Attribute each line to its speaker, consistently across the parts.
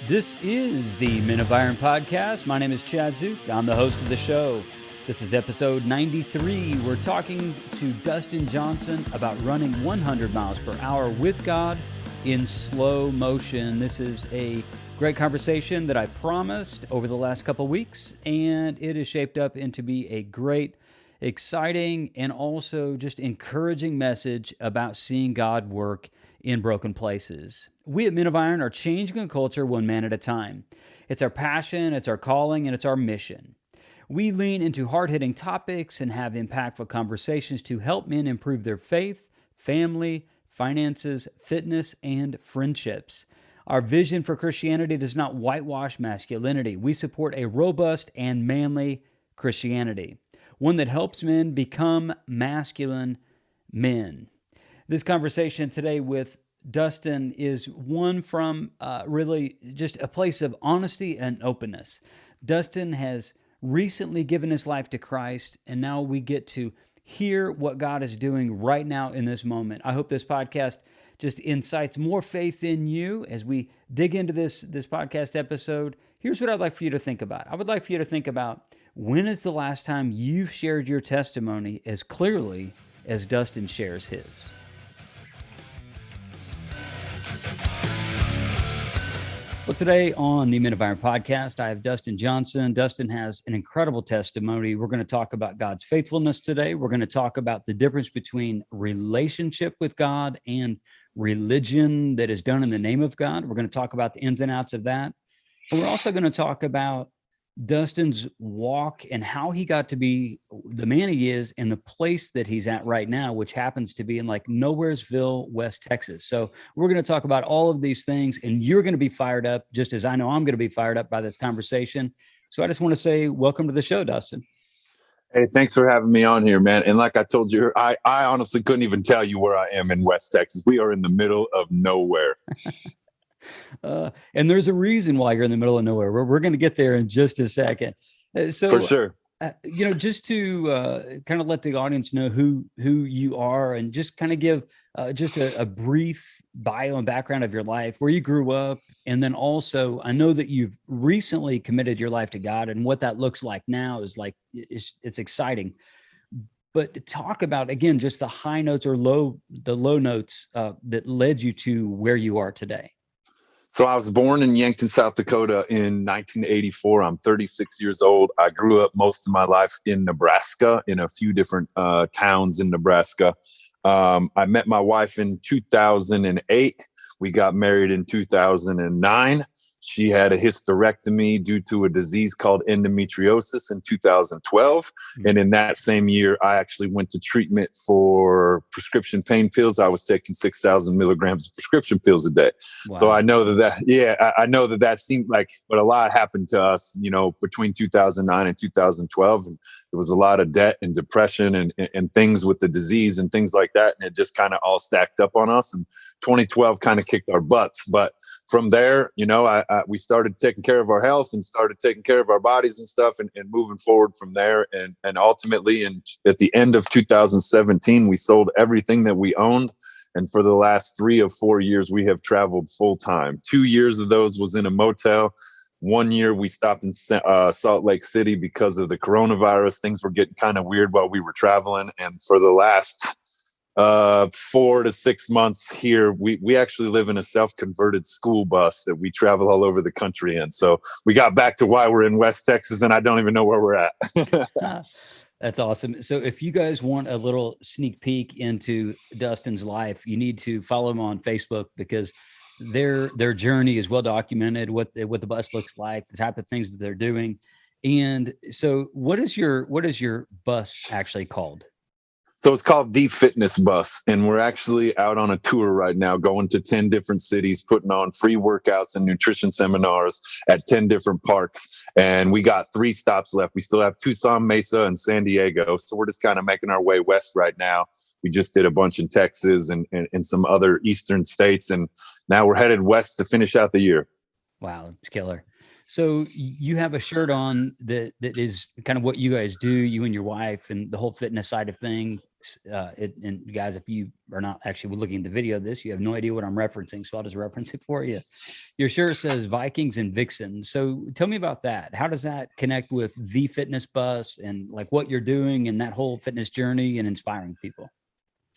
Speaker 1: This is the Men of Iron podcast. My name is Chad Zook. I'm the host of the show. This is episode 93. We're talking to Dustin Johnson about running 100 miles per hour with God in slow motion. This is a great conversation that I promised over the last couple weeks, and it is shaped up into be a great, exciting, and also just encouraging message about seeing God work in broken places. We at Men of Iron are changing a culture one man at a time. It's our passion, it's our calling, and it's our mission. We lean into hard-hitting topics and have impactful conversations to help men improve their faith, family, finances, fitness, and friendships. Our vision for Christianity does not whitewash masculinity. We support a robust and manly Christianity, one that helps men become masculine men. This conversation today with Dustin is one from really just a place of honesty and openness. Dustin has recently given his life to Christ, and now we get to hear what God is doing right now in this moment. I hope this podcast just incites more faith in you as we dig into this podcast episode. Here's what I'd like for you to think about. I would like for you to think about, when is the last time you've shared your testimony as clearly as Dustin shares his? Well, today on the Men of Iron podcast, I have Dustin Johnson. Dustin has an incredible testimony. We're going to talk about God's faithfulness today. We're going to talk about the difference between relationship with God and religion that is done in the name of God. We're going to talk about the ins and outs of that. And we're also going to talk about Dustin's walk and how he got to be the man he is in the place that he's at right now, which happens to be in like Nowheresville, West Texas. So we're going to talk about all of these things, and you're going to be fired up, just as I know I'm going to be fired up by this conversation. So I just want to say welcome to the show, Dustin.
Speaker 2: Hey, thanks for having me on here, man. And like I told you, I honestly couldn't even tell you where I am in West Texas. We are in the middle of nowhere.
Speaker 1: And there's a reason why you're in the middle of nowhere. We're going to get there in just a second.
Speaker 2: For sure.
Speaker 1: Just to kind of let the audience know who you are, and just kind of give just a brief bio and background of your life, where you grew up. And then also, I know that you've recently committed your life to God, and what that looks like now is like, it's exciting. But talk about, again, just the high notes or low notes that led you to where you are today.
Speaker 2: So I was born in Yankton, South Dakota in 1984. I'm 36 years old. I grew up most of my life in Nebraska, in a few different towns in Nebraska. I met my wife in 2008. We got married in 2009. She had a hysterectomy due to a disease called endometriosis in 2012. Mm-hmm. And in that same year, I actually went to treatment for prescription pain pills. I was taking 6,000 milligrams of prescription pills a day. Wow. So I know I know that seemed like, but a lot happened to us, between 2009 and 2012. And there was a lot of debt and depression and things with the disease and things like that. And it just kind of all stacked up on us. And 2012 kind of kicked our butts. But from there, we started taking care of our health and started taking care of our bodies and stuff, and moving forward from there. And ultimately, at the end of 2017, we sold everything that we owned. And for the last 3 or 4 years, we have traveled full time. 2 years of those was in a motel. 1 year we stopped in Salt Lake City because of the coronavirus. Things were getting kind of weird while we were traveling. And for the last 4 to 6 months here, we actually live in a self-converted school bus that we travel all over the country in. So we got back to why we're in West Texas, and I don't even know where we're at.
Speaker 1: That's awesome. So if you guys want a little sneak peek into Dustin's life, you need to follow him on Facebook, because their journey is well documented, what the bus looks like, the type of things that they're doing. And so what is your bus actually called?
Speaker 2: So it's called The Fitness Bus, and we're actually out on a tour right now, going to 10 different cities, putting on free workouts and nutrition seminars at 10 different parks. And we got 3 stops left. We still have Tucson, Mesa, and San Diego. So we're just kind of making our way west right now. We just did a bunch in Texas and some other eastern states, and now we're headed west to finish out the year.
Speaker 1: Wow, it's killer. So you have a shirt on that is kind of what you guys do, you and your wife, and the whole fitness side of thing. And guys, if you are not actually looking at the video of this, you have no idea what I'm referencing. So I'll just reference it for you. Your shirt says Vikings and Vixens. So tell me about that. How does that connect with the fitness bus and like what you're doing and that whole fitness journey and inspiring people?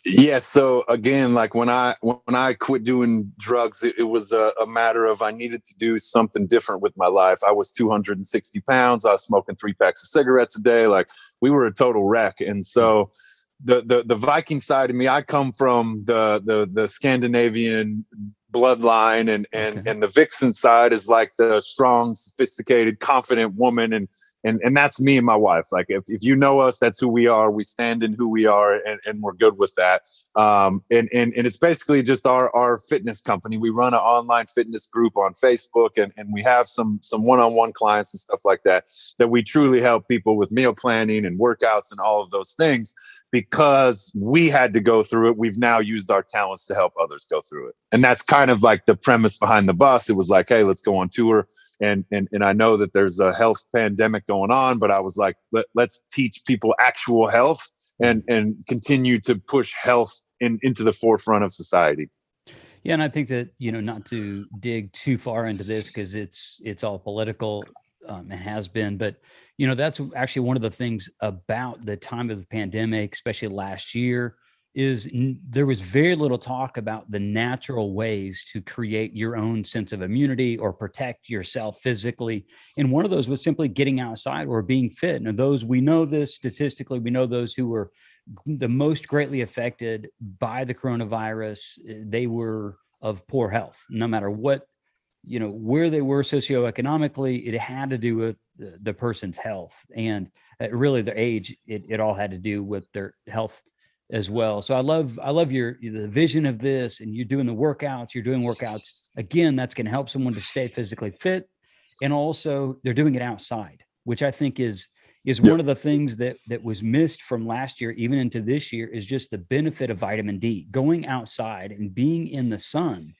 Speaker 2: Yeah. So again, like when I quit doing drugs, it was a matter of I needed to do something different with my life. I was 260 pounds. I was smoking 3 packs of cigarettes a day. Like we were a total wreck. And so the Viking side of me, I come from the Scandinavian bloodline, and the Vixen side is like the strong, sophisticated, confident woman, and that's me and my wife. Like if you know us, that's who we are. We stand in who we are, and we're good with that. And it's basically just our fitness company. We run an online fitness group on Facebook, and we have some one-on-one clients and stuff like that we truly help people with meal planning and workouts and all of those things. Because we had to go through it, we've now used our talents to help others go through it. And that's kind of like the premise behind the bus. It was like, hey, let's go on tour. And I know that there's a health pandemic going on, but I was like, let's teach people actual health and continue to push health into the forefront of society.
Speaker 1: Yeah, and I think that, not to dig too far into this because it's all political. It has been, but that's actually one of the things about the time of the pandemic, especially last year, is there was very little talk about the natural ways to create your own sense of immunity or protect yourself physically. And one of those was simply getting outside or being fit. And those, we know this statistically, we know those who were the most greatly affected by the coronavirus, they were of poor health, no matter what, where they were socioeconomically. It had to do with the person's health, and really their age. It all had to do with their health as well. So I love the vision of this, and you're doing the workouts. You're doing workouts again. That's going to help someone to stay physically fit, and also they're doing it outside, which I think is one of the things that was missed from last year, even into this year, is just the benefit of vitamin D. Going outside and being in the sun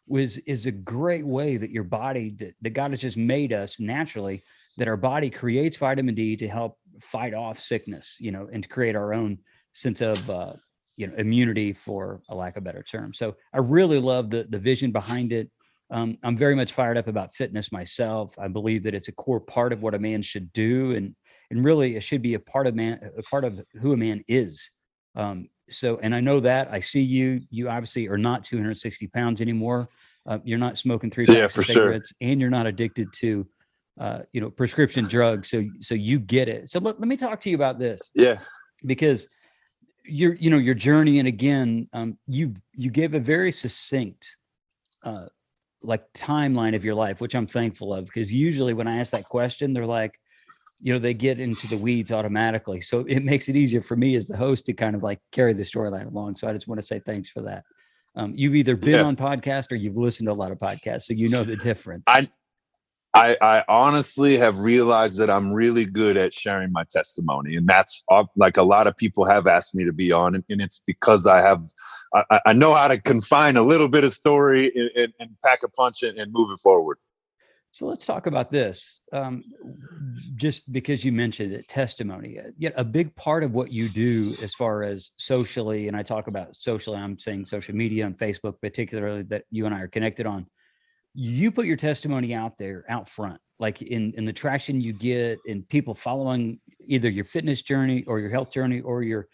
Speaker 1: is a great way that your body, that God has just made us naturally, that our body creates vitamin D to help fight off sickness, and to create our own sense of, immunity, for a lack of a better term. So I really love the vision behind it. I'm very much fired up about fitness myself. I believe that it's a core part of what a man should do. And really it should be a part of who a man is. So, and I know that I see you obviously are not 260 pounds anymore. You're not smoking 3 packs of cigarettes, and you're not addicted to, prescription drugs. So you get it. So let me talk to you about this.
Speaker 2: Yeah.
Speaker 1: Because your journey. And again, you gave a very succinct, timeline of your life, which I'm thankful of, because usually when I ask that question, they're like, they get into the weeds automatically. So it makes it easier for me as the host to kind of carry the storyline along. So I just want to say thanks for that. You've either been on podcast or you've listened to a lot of podcasts, so you know the difference.
Speaker 2: I honestly have realized that I'm really good at sharing my testimony, and that's like a lot of people have asked me to be on, and it's because I know how to confine a little bit of story and pack a punch and move it forward.
Speaker 1: So let's talk about this. Just because you mentioned it, testimony. Yet a big part of what you do as far as socially, and I talk about socially, I'm saying social media and Facebook particularly, that you and I are connected on. You put your testimony out there, out front, like in the traction you get in people following either your fitness journey or your health journey or your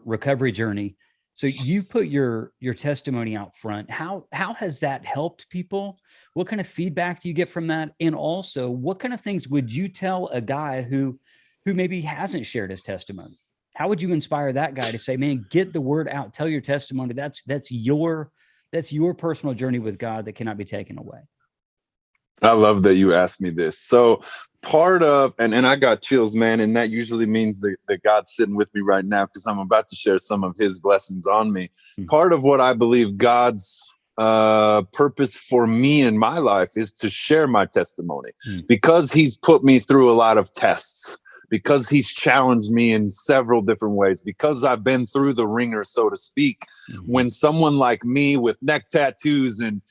Speaker 1: recovery journey. So you put your testimony out front. How has that helped people? What kind of feedback do you get from that? And also, what kind of things would you tell a guy who maybe hasn't shared his testimony? How would you inspire that guy to say, man, get the word out, tell your testimony. That's your personal journey with God that cannot be taken away.
Speaker 2: I love that you asked me this. So part of, and I got chills, man, and that usually means that God's sitting with me right now, because I'm about to share some of his blessings on me. Part of what I believe God's purpose for me in my life is to share my testimony, because he's put me through a lot of tests, because he's challenged me in several different ways, because I've been through the ringer, so to speak. When someone like me with neck tattoos and,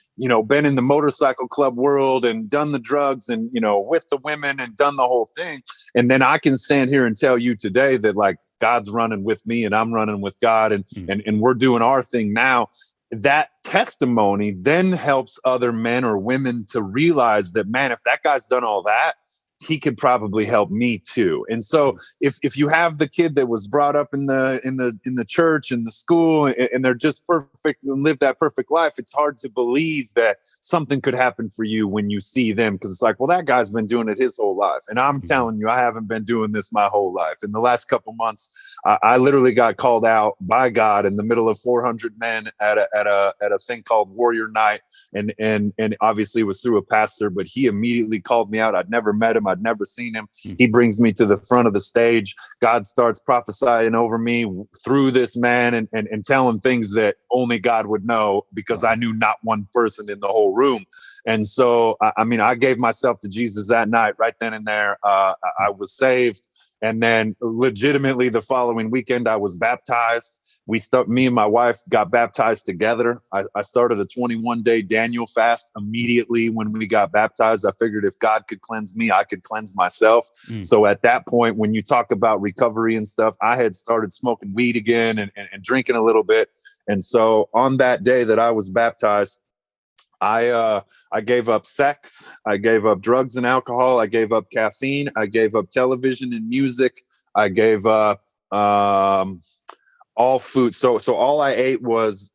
Speaker 2: been in the motorcycle club world and done the drugs and, with the women and done the whole thing. And then I can stand here and tell you today that God's running with me and I'm running with God, and we're doing our thing now. That testimony then helps other men or women to realize that, man, if that guy's done all that, he could probably help me too. And so if you have the kid that was brought up in the church and the school, and they're just perfect and live that perfect life, it's hard to believe that something could happen for you when you see them, because it's like, well, that guy's been doing it his whole life, and I'm telling you, I haven't been doing this my whole life. In the last couple months, I literally got called out by God in the middle of 400 men at a thing called Warrior Night, and obviously it was through a pastor, but he immediately called me out. I'd never met him. I'd never seen him. He brings me to the front of the stage. God starts prophesying over me through this man, and telling things that only God would know, because I knew not one person in the whole room. And so, I mean, I gave myself to Jesus that night, right then and there. I was saved. And then legitimately the following weekend, I was baptized. Me and my wife got baptized together. I started a 21-day Daniel fast immediately when we got baptized. I figured if God could cleanse me, I could cleanse myself. So at that point, when you talk about recovery and stuff, I had started smoking weed again and drinking a little bit. And so on that day that I was baptized, I gave up sex. I gave up drugs and alcohol. I gave up caffeine. I gave up television and music. I gave up all food. So all I ate was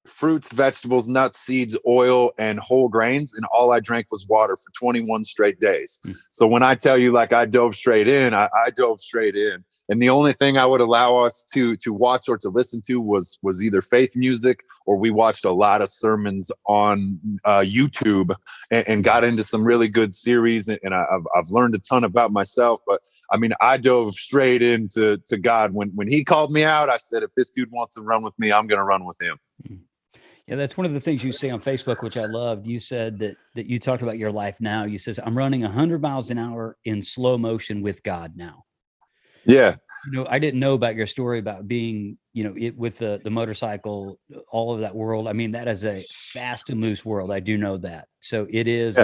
Speaker 2: fruits, vegetables, nuts, seeds, oil, and whole grains. And all I drank was water for 21 straight days. So when I tell you, like, I dove straight in, I dove straight in. And the only thing I would allow us to watch or to listen to was either faith music, or we watched a lot of sermons on YouTube, and got into some really good series. And I've learned a ton about myself. But I mean, I dove straight into God. When he called me out, I said, if this dude wants to run with me, I'm going to run with him.
Speaker 1: Yeah, that's one of the things you say on Facebook, which I loved. You said that you talked about your life now. You says, I'm running 100 miles an hour in slow motion with God now.
Speaker 2: Yeah.
Speaker 1: You know, I didn't know about your story about being, with the motorcycle, all of that world. I mean, that is a fast and loose world. I do know that. So it is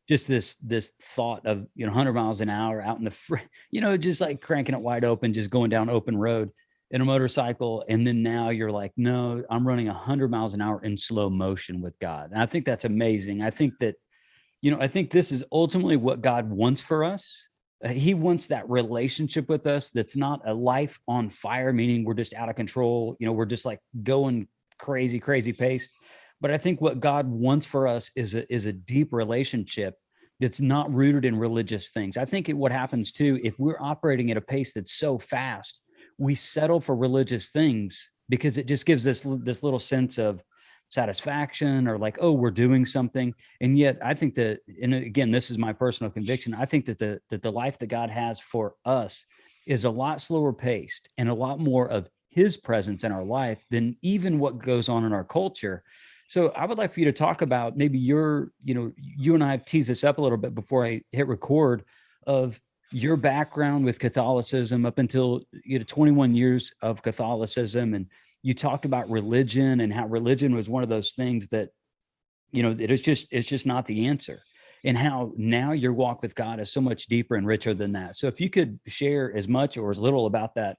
Speaker 1: just this thought of, 100 miles an hour out in the, just like cranking it wide open, just going down open road in a motorcycle. And then now you're like, no, I'm running 100 miles an hour in slow motion with God. And I think that's amazing. I think that, I think this is ultimately what God wants for us. He wants that relationship with us. That's not a life on fire, meaning we're just out of control. We're just like going crazy pace. But I think what God wants for us is a deep relationship that's not rooted in religious things. I think what happens too, if we're operating at a pace that's so fast, we settle for religious things because it just gives us this little sense of satisfaction, or like, oh, we're doing something. And yet I think that, and again, this is my personal conviction, I think that the life that God has for us is a lot slower paced and a lot more of his presence in our life than even what goes on in our culture. So I would like for you to talk about maybe you and I have teased this up a little bit before I hit record, of your background with Catholicism up until 21 years of Catholicism. And you talked about religion and how religion was one of those things that, it's just not the answer, and how now your walk with God is so much deeper and richer than that. So if you could share as much or as little about that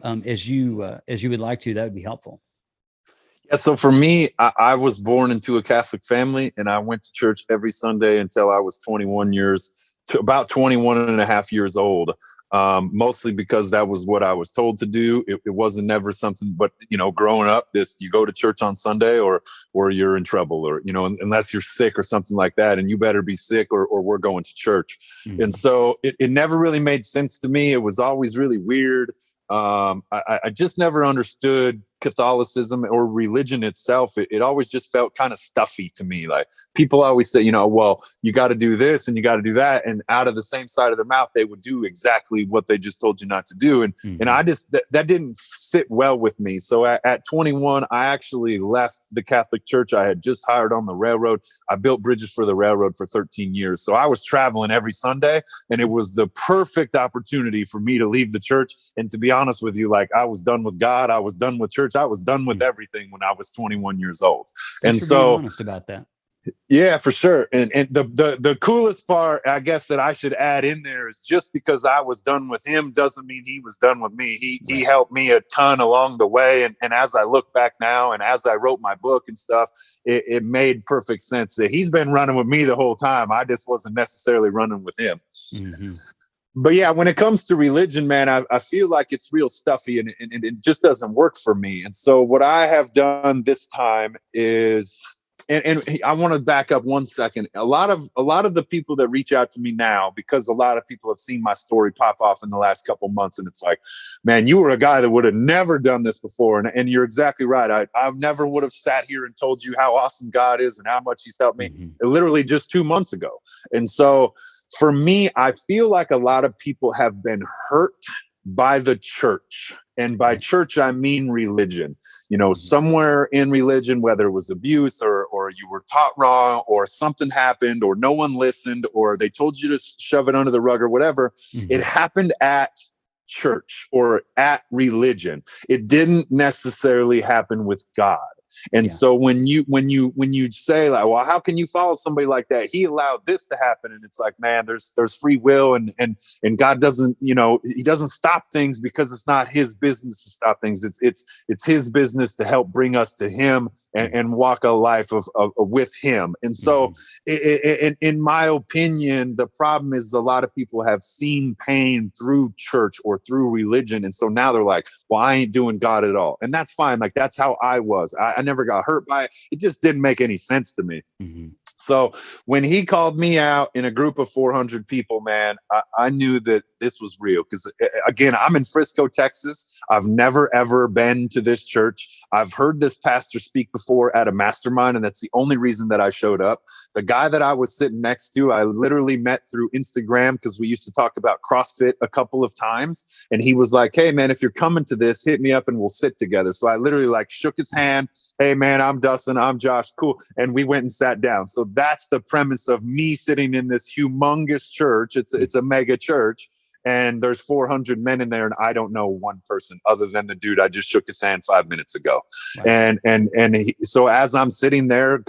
Speaker 1: as you would like to, that would be helpful.
Speaker 2: Yeah, so for me, I was born into a Catholic family, and I went to church every Sunday until I was 21 and a half years old. Mostly because that was what I was told to do. It wasn't never something, but growing up, you go to church on Sunday or you're in trouble, or unless you're sick or something like that, and you better be sick or we're going to church. Mm-hmm. And so it never really made sense to me. It was always really weird. I just never understood Catholicism or religion itself. It always just felt kind of stuffy to me. Like, people always say, well, you got to do this and you got to do that. And out of the same side of their mouth, they would do exactly what they just told you not to do. And, and I just, that didn't sit well with me. So at 21, I actually left the Catholic Church. I had just hired on the railroad. I built bridges for the railroad for 13 years. So I was traveling every Sunday, and it was the perfect opportunity for me to leave the church. And to be honest with you, like, I was done with God. I was done with church. I was done with everything when I was 21 years old.
Speaker 1: Thanks for being honest about that.
Speaker 2: Yeah, for sure. And the coolest part, I guess, that I should add in there is just because I was done with him doesn't mean he was done with me. He
Speaker 1: Right.
Speaker 2: helped me a ton along the way. And as I look back now and as I wrote my book and stuff, it made perfect sense that he's been running with me the whole time. I just wasn't necessarily running with him.
Speaker 1: Mm-hmm.
Speaker 2: But yeah, when it comes to religion, man, I feel like it's real stuffy and it just doesn't work for me. And so what I have done this time is, and I want to back up 1 second. A lot of the people that reach out to me now, because a lot of people have seen my story pop off in the last couple months, and it's like, man, you were a guy that would have never done this before. And you're exactly right. I never would have sat here and told you how awesome God is and how much he's helped me literally just 2 months ago. And so for me, I feel like a lot of people have been hurt by the church. And by church, I mean religion. You know, somewhere in religion, whether it was abuse or you were taught wrong or something happened or no one listened or they told you to shove it under the rug or whatever, it happened at church or at religion. It didn't necessarily happen with God. And so when you say like, well, how can you follow somebody like that? He allowed this to happen. And it's like, man, there's free will and God doesn't, he doesn't stop things because it's not his business to stop things. It's his business to help bring us to him and walk a life of with him. And so in my opinion, the problem is a lot of people have seen pain through church or through religion. And so now they're like, well, I ain't doing God at all. And that's fine. Like, that's how I was. I never got hurt by it. It just didn't make any sense to me. So when he called me out in a group of 400 people, man, I knew that this was real. Because again, I'm in Frisco, Texas. I've never, ever been to this church. I've heard this pastor speak before at a mastermind, and that's the only reason that I showed up. The guy that I was sitting next to, I literally met through Instagram because we used to talk about CrossFit a couple of times. And he was like, hey, man, if you're coming to this, hit me up and we'll sit together. So I literally like shook his hand. Hey, man, I'm Dustin. I'm Josh. Cool. And we went and sat down. So that's the premise of me sitting in this humongous church. It's a mega church. And there's 400 men in there, and I don't know one person other than the dude I just shook his hand 5 minutes ago. Wow. So as I'm sitting there,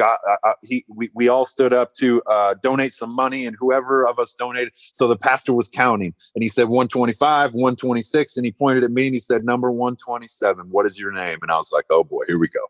Speaker 2: we all stood up to donate some money, and whoever of us donated. So the pastor was counting, and he said 125, 126, and he pointed at me and he said, number 127. What is your name? And I was like, oh boy, here we go.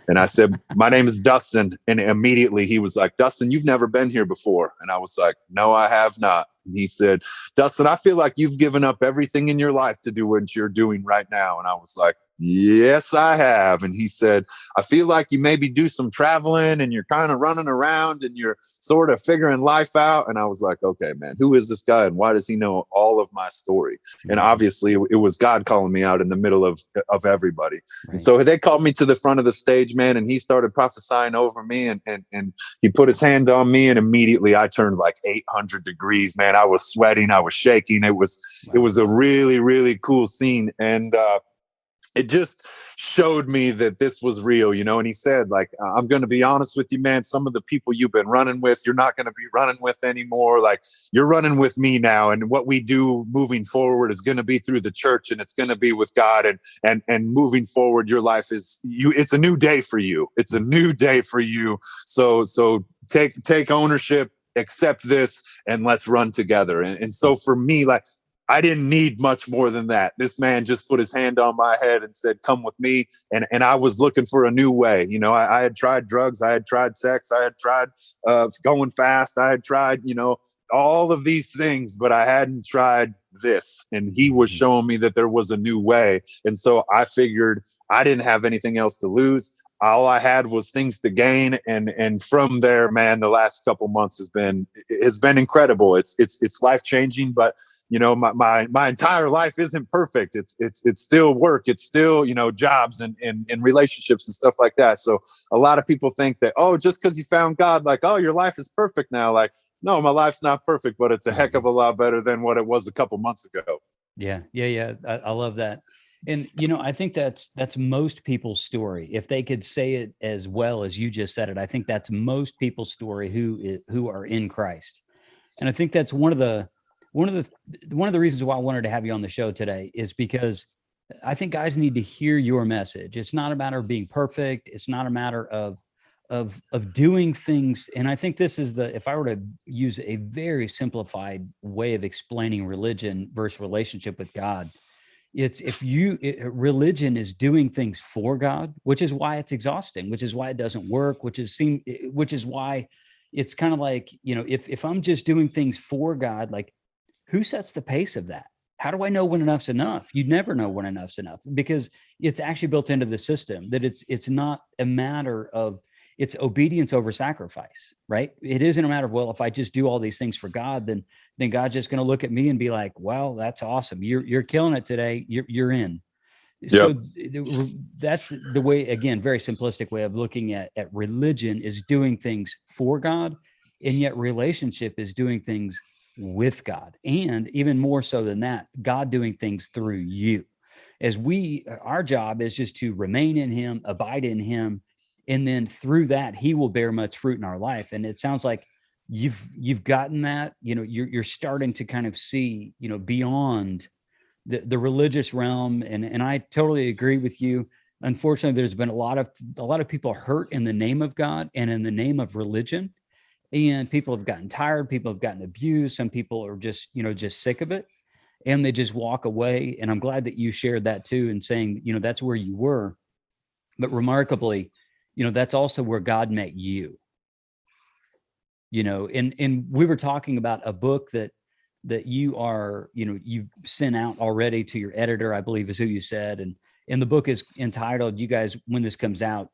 Speaker 2: And I said, my name is Dustin. And immediately he was like, Dustin, you've never been here before. And I was like, no, I have not. And he said, Dustin, I feel like you've given up everything in your life to do what you're doing right now. And I was like, yes, I have. And he said, I feel like you maybe do some traveling and you're kind of running around and you're sort of figuring life out. And I was like, okay, man, who is this guy and why does he know all of my story? And obviously it was God calling me out in the middle of everybody. Right. And so they called me to the front of the stage, man, and he started prophesying over me and he put his hand on me and immediately I turned like 800 degrees, man. I was sweating. I was shaking. It was a really, really cool scene. And, it just showed me that this was real, and he said, like, I'm going to be honest with you, man, some of the people you've been running with, you're not going to be running with anymore. Like, you're running with me now. And what we do moving forward is going to be through the church and it's going to be with God and moving forward, your life it's a new day for you. It's a new day for you. So take ownership, accept this, and let's run together. And so for me, like, I didn't need much more than that. This man just put his hand on my head and said, come with me. And I was looking for a new way. I had tried drugs. I had tried sex. I had tried going fast. I had tried, all of these things, but I hadn't tried this. And he was showing me that there was a new way. And so I figured I didn't have anything else to lose. All I had was things to gain. And from there, man, the last couple months has been incredible. It's life-changing, but my entire life isn't perfect. It's still work. It's still, jobs and relationships and stuff like that. So a lot of people think that, oh, just because you found God, like, oh, your life is perfect now. Like, no, my life's not perfect, but it's a heck of a lot better than what it was a couple months ago.
Speaker 1: Yeah. I love that. And, I think that's most people's story. If they could say it as well as you just said it, I think that's most people's story who are in Christ. And I think that's one of the reasons why I wanted to have you on the show today is because I think guys need to hear your message. It's not a matter of being perfect. It's not a matter of of doing things. And I think this is if I were to use a very simplified way of explaining religion versus relationship with God, it's religion is doing things for God, which is why it's exhausting, which is why it doesn't work, which is why it's kind of like, if I'm just doing things for God, like, who sets the pace of that? How do I know when enough's enough? You'd never know when enough's enough, because it's actually built into the system that it's not a matter of, it's obedience over sacrifice, right? It isn't a matter of, well, if I just do all these things for God, then God's just going to look at me and be like, well, that's awesome. You're killing it today. You're in. So that's the way, again, very simplistic way of looking at religion is doing things for God. And yet relationship is doing things with God. And even more so than that, God doing things through you. Our job is just to remain in him, abide in him. And then through that, he will bear much fruit in our life. And it sounds like you've gotten that, you're starting to kind of see, beyond the religious realm. And I totally agree with you. Unfortunately, there's been a lot of people hurt in the name of God and in the name of religion. And people have gotten tired. People have gotten abused. Some people are just sick of it, and they just walk away. And I'm glad that you shared that too, and saying, that's where you were. But remarkably, that's also where God met you, and we were talking about a book that you are, you sent out already to your editor, I believe is who you said. And the book is entitled, you guys, when this comes out,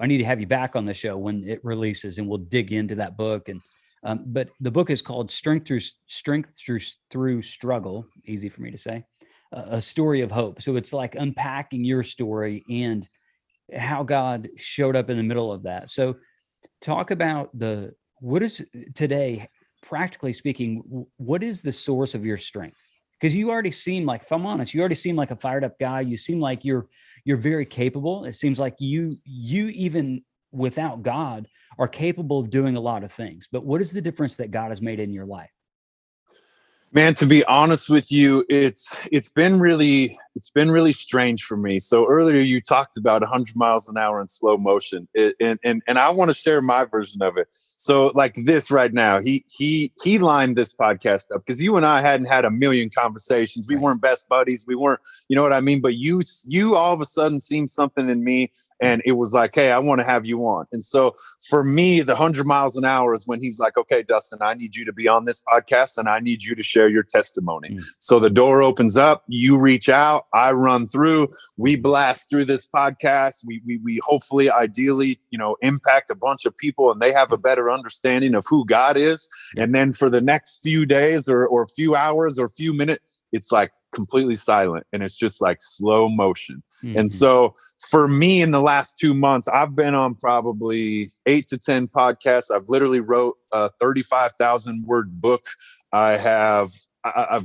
Speaker 1: I need to have you back on the show when it releases, and we'll dig into that book. And, but the book is called Strength Through Struggle. Easy for me to say, a story of hope. So it's like unpacking your story and how God showed up in the middle of that. So talk about what is today, practically speaking, what is the source of your strength? Because you already seem like, if I'm honest, you already seem like a fired up guy. You seem like you're very capable. It seems like you even without God are capable of doing a lot of things. But what is the difference that God has made in your life?
Speaker 2: Man, to be honest with you, it's been really strange for me. So earlier you talked about 100 miles an hour in slow motion, and I want to share my version of it. So like this right now, he lined this podcast up because you and I hadn't had a million conversations. We weren't best buddies. We weren't, you know what I mean? But you all of a sudden seemed something in me, and it was like, hey, I want to have you on. And so for me, the 100 miles an hour is when he's like, okay, Dustin, I need you to be on this podcast, and I need you to share your testimony. So the door opens up, you reach out, I run through, we blast through this podcast. We hopefully, ideally, impact a bunch of people, and they have a better understanding of who God is. And then for the next few days or few hours or few minutes, it's like completely silent, and it's just like slow motion. And so for me, in the last 2 months, I've been on probably 8 to 10 podcasts. I've literally wrote a 35,000 word book. I've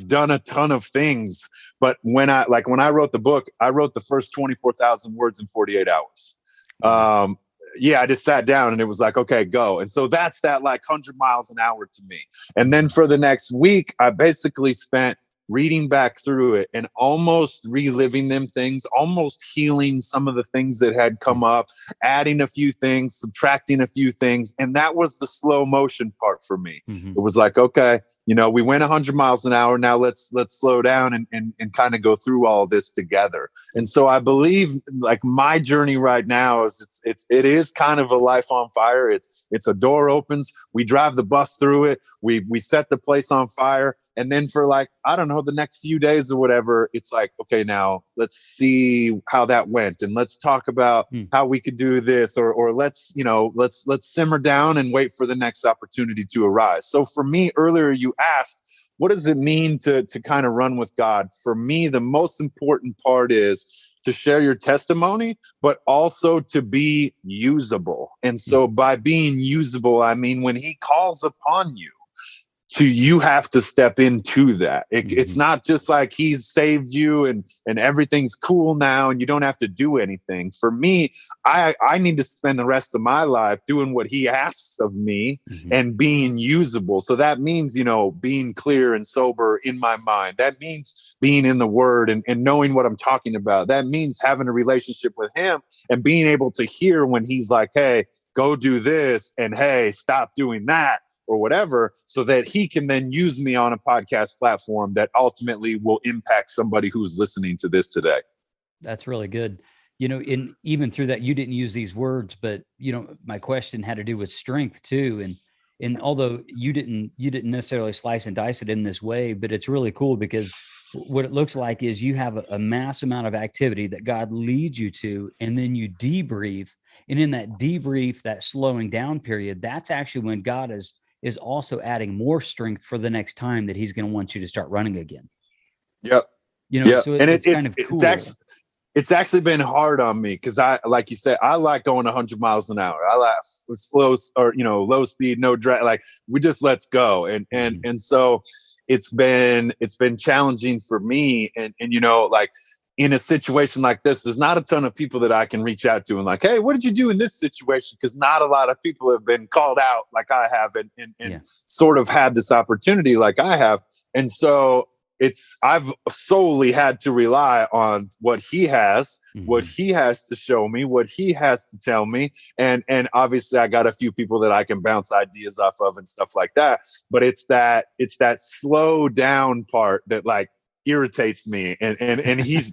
Speaker 2: done a ton of things, but when I wrote the book, I wrote the first 24,000 words in 48 hours. I just sat down and it was like, okay, go. And so that's that like 100 miles an hour to me. And then for the next week, I basically spent reading back through it and almost reliving them things, almost healing some of the things that had come up, adding a few things, subtracting a few things. And that was the slow motion part for me. It was like, okay, we went 100 miles an hour. Now let's slow down and kind of go through all this together. And so I believe like my journey right now is it is kind of a life on fire. It's a door opens, we drive the bus through it, we set the place on fire. And then for like, I don't know, the next few days or whatever, it's like, okay, now let's see how that went. And let's talk about how we could do this, or let's simmer down and wait for the next opportunity to arise. So for me, earlier you asked, what does it mean to kind of run with God? For me, the most important part is to share your testimony, but also to be usable. And so by being usable, I mean, when he calls upon you, you have to step into that. It's not just like he's saved you and everything's cool now and you don't have to do anything. For me, I need to spend the rest of my life doing what he asks of me and being usable. So that means, being clear and sober in my mind. That means being in the word and knowing what I'm talking about. That means having a relationship with him and being able to hear when he's like, hey, go do this, and hey, stop doing that or whatever, so that he can then use me on a podcast platform that ultimately will impact somebody who's listening to this today.
Speaker 1: That's really good. In even through that, you didn't use these words, but my question had to do with strength too. And although you didn't necessarily slice and dice it in this way, but it's really cool because what it looks like is you have a mass amount of activity that God leads you to, and then you debrief. And in that debrief, that slowing down period, that's actually when God is also adding more strength for the next time that he's going to want you to start running again.
Speaker 2: Yep.
Speaker 1: So
Speaker 2: and
Speaker 1: it's kind of cool.
Speaker 2: It's actually been hard on me because like you said, I like going 100 miles an hour. I like slow or, low speed, no drag. Like we just let's go. And so it's been challenging for me. And, like in a situation like this, there's not a ton of people that I can reach out to and like, hey, what did you do in this situation? Because not a lot of people have been called out like I have and sort of had this opportunity like I have. And so I've solely had to rely on what he has, what he has to show me, what he has to tell me. And obviously I got a few people that I can bounce ideas off of and stuff like that. But it's that slow down part that like irritates me. And he's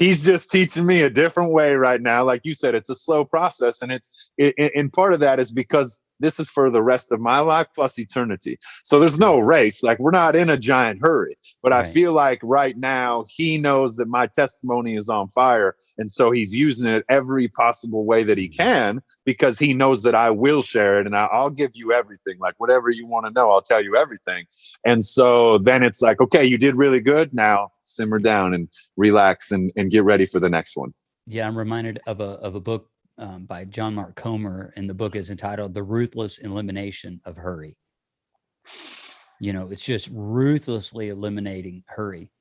Speaker 2: just teaching me a different way right now. Like you said, it's a slow process. And part of that is because this is for the rest of my life plus eternity. So there's no race. Like we're not in a giant hurry, but I feel like right now he knows that my testimony is on fire. And so he's using it every possible way that he can, because he knows that I will share it and I'll give you everything. Like whatever you want to know, I'll tell you everything. And so then it's like, okay, you did really good. Now simmer down and relax and get ready for the next one.
Speaker 1: Yeah. I'm reminded of a book by John Mark Comer, and the book is entitled The Ruthless Elimination of Hurry. It's just ruthlessly eliminating hurry.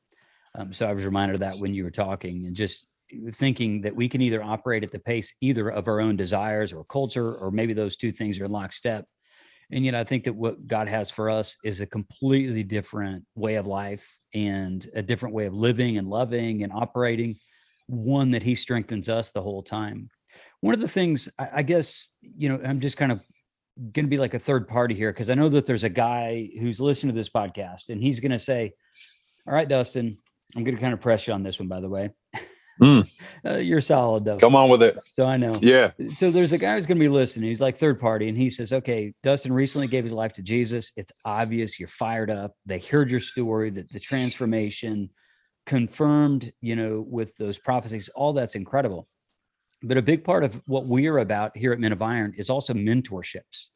Speaker 1: So I was reminded of that when you were talking, and just thinking that we can either operate at the pace either of our own desires or culture, or maybe those two things are in lockstep. And I think that what God has for us is a completely different way of life and a different way of living and loving and operating, one that he strengthens us the whole time. One of the things, I guess, I'm just kind of going to be like a third party here, because I know that there's a guy who's listening to this podcast and he's going to say, all right, Dustin, I'm going to kind of press you on this one, by the way. You're solid, though.
Speaker 2: Come on with it.
Speaker 1: So I know.
Speaker 2: Yeah.
Speaker 1: So there's a guy who's going to be listening. He's like third party. And he says, okay, Dustin recently gave his life to Jesus. It's obvious you're fired up. They heard your story, that the transformation confirmed, with those prophecies, all that's incredible. But a big part of what we're about here at Men of Iron is also mentorships.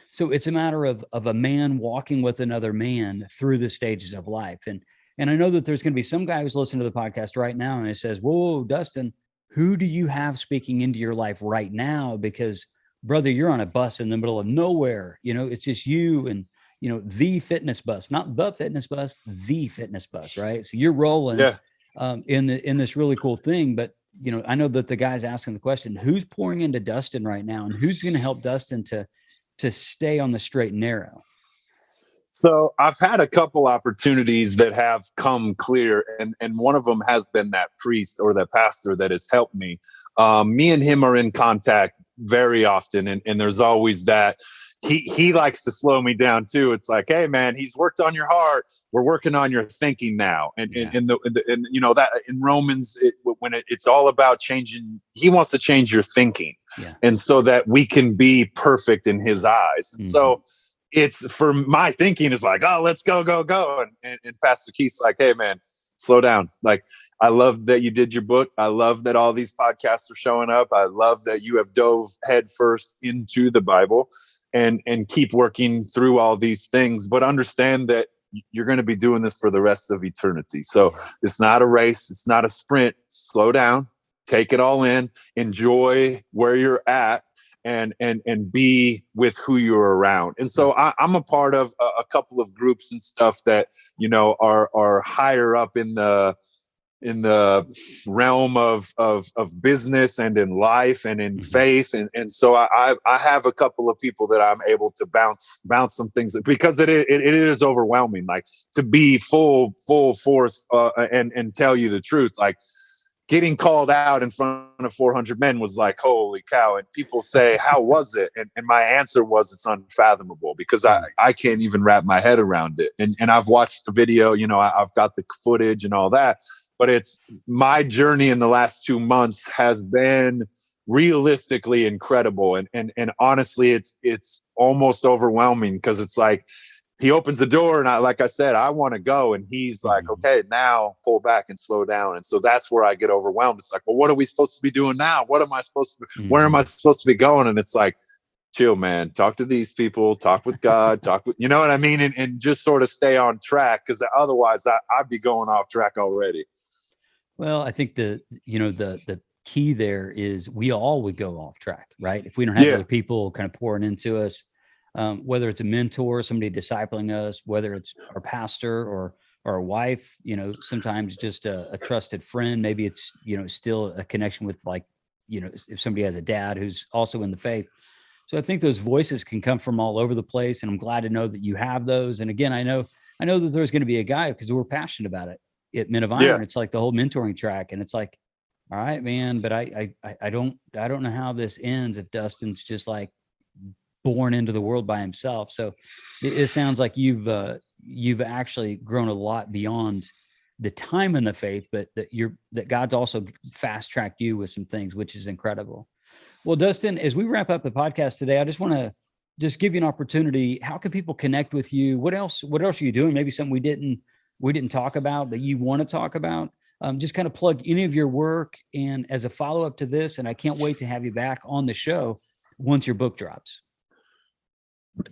Speaker 1: So it's a matter of a man walking with another man through the stages of life. And I know that there's going to be some guy who's listening to the podcast right now and it says, whoa, Dustin, who do you have speaking into your life right now? Because brother, you're on a bus in the middle of nowhere. It's just you and, the fitness bus, not the fitness bus, the fitness bus, right? So you're rolling in this really cool thing. But I know that the guy's asking the question, who's pouring into Dustin right now, and who's going to help Dustin to stay on the straight and narrow?
Speaker 2: So I've had a couple opportunities that have come clear, and one of them has been that priest or that pastor that has helped me. Me and him are in contact very often, and there's always that. He likes to slow me down too. It's like, hey man, he's worked on your heart. We're working on your thinking now. And that in Romans, it's all about changing. He wants to change your thinking, and so that we can be perfect in his eyes. And so it's for my thinking is like, oh, let's go. And Pastor Keith's like, hey man, slow down. Like, I love that you did your book. I love that all these podcasts are showing up. I love that you have dove headfirst into the Bible. And keep working through all these things, but understand that you're going to be doing this for the rest of eternity. So it's not a race. It's not a sprint. Slow down, take it all in, enjoy where you're at, and be with who you're around. And so I'm a part of a couple of groups and stuff that, are higher up in the realm of business and in life and in faith. And so I have a couple of people that I'm able to bounce some things, because it is overwhelming, like to be full force and tell you the truth. Like getting called out in front of 400 men was like, holy cow. And people say, how was it? And my answer was, it's unfathomable, because I can't even wrap my head around it. And I've watched the video, you know, I've got the footage and all that, but it's my journey in the last 2 months has been realistically incredible. And honestly, it's almost overwhelming, because it's like, he opens the door and like I said, I want to go. And he's like, okay, now pull back and slow down. And so that's where I get overwhelmed. It's like, well, what are we supposed to be doing now? What am I supposed to, where am I supposed to be going? And it's like, chill, man, talk to these people, talk with God, talk with, you know what I mean? And just sort of stay on track. Cause otherwise I'd be going off track already.
Speaker 1: Well, I think the key there is we all would go off track, right? If we don't have other people kind of pouring into us, whether it's a mentor, somebody discipling us, whether it's our pastor or our wife, you know, sometimes just a trusted friend, maybe it's, you know, still a connection with, like, you know, if somebody has a dad who's also in the faith. So I think those voices can come from all over the place, and I'm glad to know that you have those. And again, I know that there's going to be a guy, because we're passionate about it at Men of Iron. It's like the whole mentoring track, and it's like, all right, man, but I don't know how this ends if Dustin's just like born into the world by himself. So it sounds like you've actually grown a lot beyond the time in the faith, but that God's also fast tracked you with some things, which is incredible. Well, Dustin, as we wrap up the podcast today, I just want to just give you an opportunity. How can people connect with you? What else are you doing? Maybe something we didn't talk about that you want to talk about. Just kind of plug any of your work. And as a follow-up to this, and I can't wait to have you back on the show once your book drops.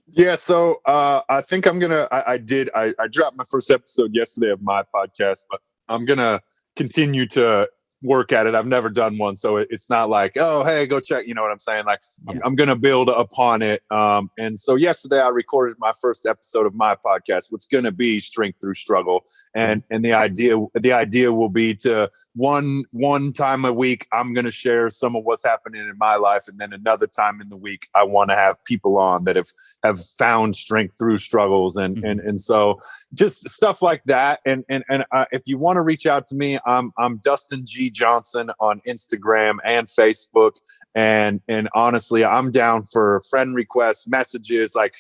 Speaker 2: Yeah, so I think I'm gonna. I dropped my first episode yesterday of my podcast, but I'm gonna continue to work at it. I've never done one, so it's not like, oh, hey, go check. You know what I'm saying? Like, I'm gonna build upon it. And so yesterday I recorded my first episode of my podcast, what's gonna be Strength Through Struggle, and the idea will be to one time a week I'm gonna share some of what's happening in my life, and then another time in the week I want to have people on that have found strength through struggles, and so just stuff like that. And if you want to reach out to me, I'm Dustin G. Johnson on Instagram and Facebook. And honestly, I'm down for friend requests, messages. Like,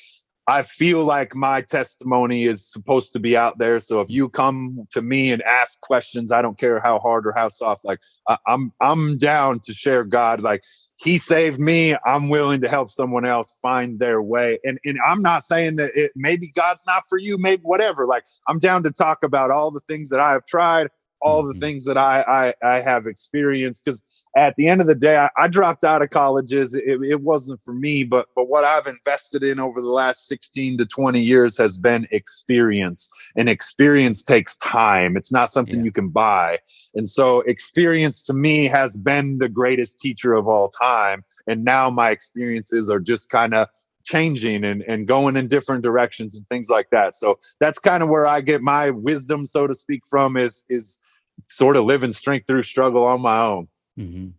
Speaker 2: I feel like my testimony is supposed to be out there. So if you come to me and ask questions, I don't care how hard or how soft, like I'm down to share God. Like, he saved me. I'm willing to help someone else find their way. And I'm not saying that maybe God's not for you, maybe whatever. Like, I'm down to talk about all the things that I have tried, all the things that I have experienced. Because at the end of the day, I dropped out of colleges. It wasn't for me, but what I've invested in over the last 16 to 20 years has been experience. And experience takes time. It's not something you can buy. And so experience to me has been the greatest teacher of all time. And now my experiences are just kind of changing and going in different directions and things like that. So that's kind of where I get my wisdom, so to speak, from, is sort of living strength through struggle on my own.
Speaker 1: Mm-hmm.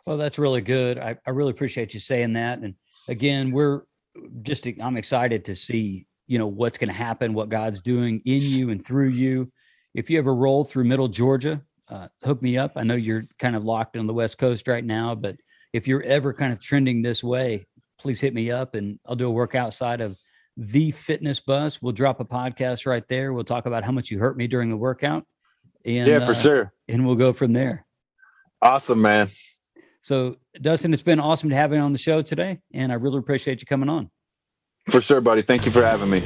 Speaker 1: Well, that's really good. I really appreciate you saying that. And again, I'm excited to see, you know, what's going to happen, what God's doing in you and through you. If you ever roll through Middle Georgia, hook me up. I know you're kind of locked on the West Coast right now, but if you're ever kind of trending this way, please hit me up and I'll do a work outside of the fitness bus. We'll drop a podcast right there. We'll talk about how much you hurt me during the workout. And,
Speaker 2: for sure.
Speaker 1: And we'll go from there.
Speaker 2: Awesome, man.
Speaker 1: So Dustin, it's been awesome to have you on the show today. And I really appreciate you coming on.
Speaker 2: For sure, buddy. Thank you for having me.